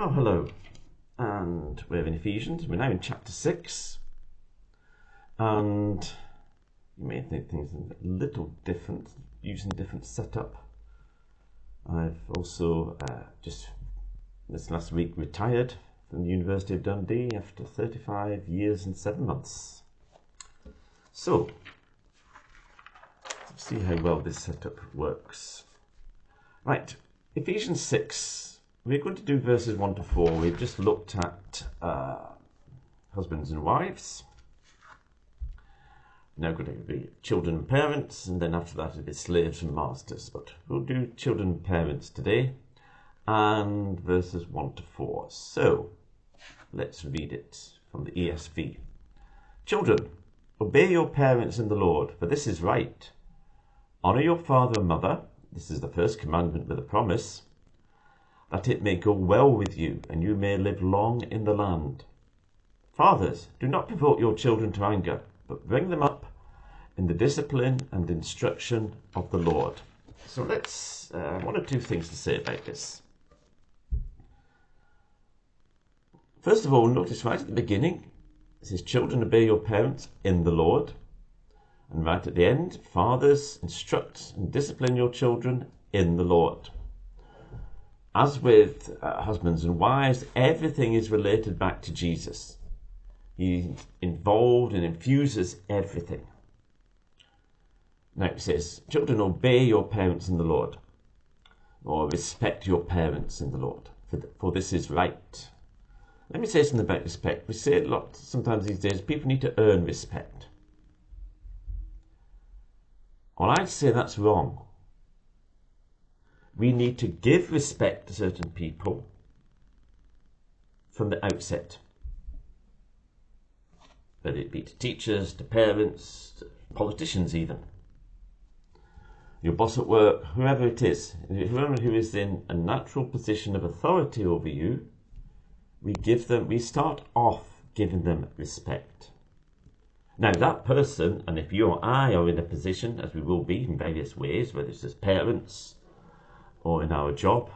Oh, hello. And we're in Ephesians. We're now in chapter 6. And you may think things are a little different, using a different setup. I've also just this last week retired from the University of Dundee after 35 years and 7 months. So, let's see how well this setup works. Right, Ephesians 6. We're going to do verses 1 to 4. We've just looked at husbands and wives. Now going to be children and parents, and then after that it'll be slaves and masters. But we'll do children and parents today, and verses 1 to 4. So, let's read it from the ESV. Children, obey your parents in the Lord, for this is right. Honour your father and mother. This is the first commandment with a promise, that it may go well with you, and you may live long in the land. Fathers, do not provoke your children to anger, but bring them up in the discipline and instruction of the Lord. So let's, one or two things to say about this. First of all, notice right at the beginning, it says, children, obey your parents in the Lord. And right at the end, fathers, instruct and discipline your children in the Lord. As with husbands and wives, everything is related back to Jesus. He's involved and infuses everything. Now it says, children, obey your parents in the Lord, or respect your parents in the Lord, for this is right. Let me say something about respect. We say it a lot sometimes these days, people need to earn respect. Well, I'd say that's wrong. We need to give respect to certain people from the outset. Whether it be to teachers, to parents, to politicians even. Your boss at work, whoever it is, whoever who is in a natural position of authority over you, we start off giving them respect. Now that person, and if you or I are in a position, as we will be in various ways, whether it's as parents or in our job,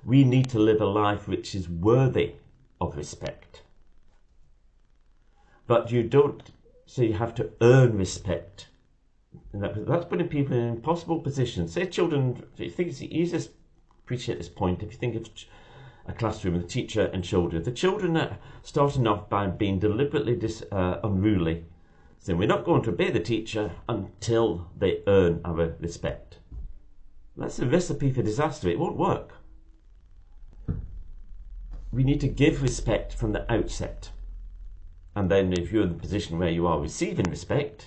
we need to live a life which is worthy of respect. But you don't, so you have to earn respect. And that's putting people in impossible positions. Say children, I think it's the easiest to appreciate this point if you think of a classroom with a teacher and children. The children are starting off by being deliberately unruly, saying we're not going to obey the teacher until they earn our respect. That's a recipe for disaster. It won't work. We need to give respect from the outset. And then if you're in the position where you are receiving respect,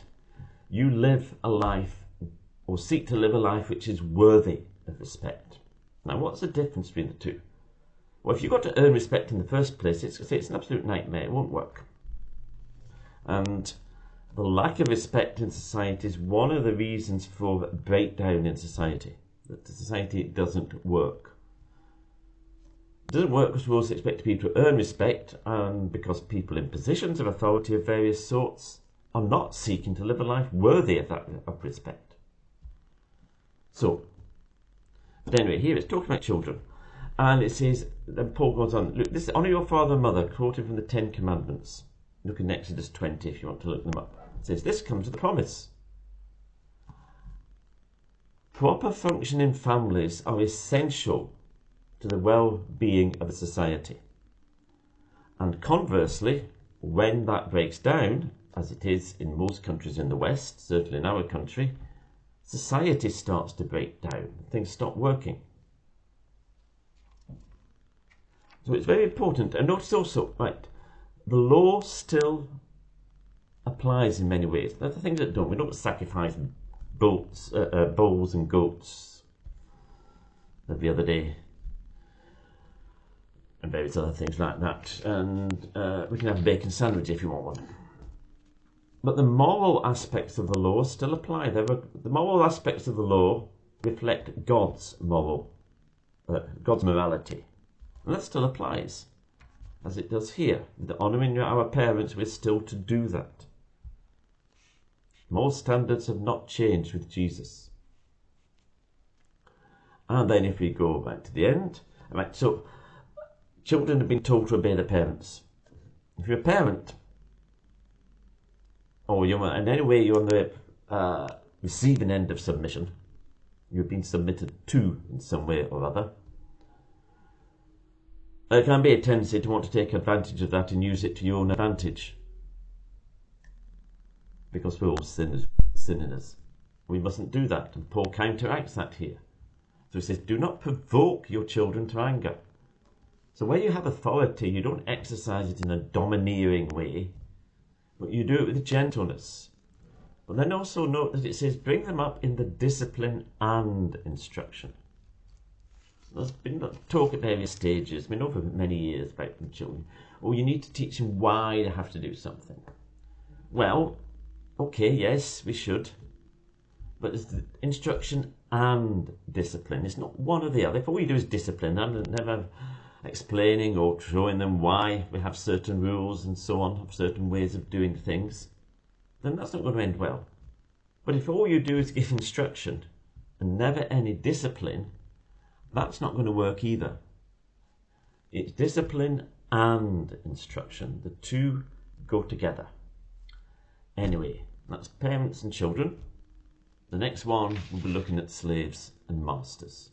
you live a life, or seek to live a life which is worthy of respect. Now, what's the difference between the two? Well, if you've got to earn respect in the first place, it's an absolute nightmare. It won't work. And the lack of respect in society is one of the reasons for breakdown in society. That the society doesn't work. It doesn't work because we also expect people to earn respect, and because people in positions of authority of various sorts are not seeking to live a life worthy of respect. So, but anyway, here it's talking about children. And it says, then Paul goes on, look, this honour your father and mother, quoted from the 10 Commandments. Look in Exodus 20 if you want to look them up. It says, this comes with a promise. Proper functioning families are essential to the well-being of a society. And conversely, when that breaks down, as it is in most countries in the West, certainly in our country, society starts to break down. Things stop working. So it's very important. And notice also, right, the law still applies in many ways. That's the things that don't. We don't sacrifice bulls and goats every other day, and various other things like that. And we can have a bacon sandwich if you want one. But the moral aspects of the law still apply. The moral aspects of the law reflect God's morality. And that still applies, as it does here. The honouring our parents, we're still to do that. Moral standards have not changed with Jesus. And then if we go back to the end, right, so Children have been told to obey their parents. If you're a parent, or you're in any way you're on the receiving end of submission, you've been submitted to in some way or other, there can be a tendency to want to take advantage of that and use it to your own advantage. Because we're all sinners. We mustn't do that, and Paul counteracts that here. So he says, do not provoke your children to anger. So where you have authority, you don't exercise it in a domineering way, but you do it with gentleness. But then also note that it says, bring them up in the discipline and instruction. So there's been talk at various stages, over many years about the children. Oh, you need to teach them why they have to do something. Well, okay, yes, we should. But it's the instruction and discipline. It's not one or the other. If all you do is discipline them and never explaining or showing them why we have certain rules and so on, have certain ways of doing things, then that's not going to end well. But if all you do is give instruction and never any discipline, that's not going to work either. It's discipline and instruction. The two go together. Anyway, that's parents and children. The next one, we'll be looking at slaves and masters.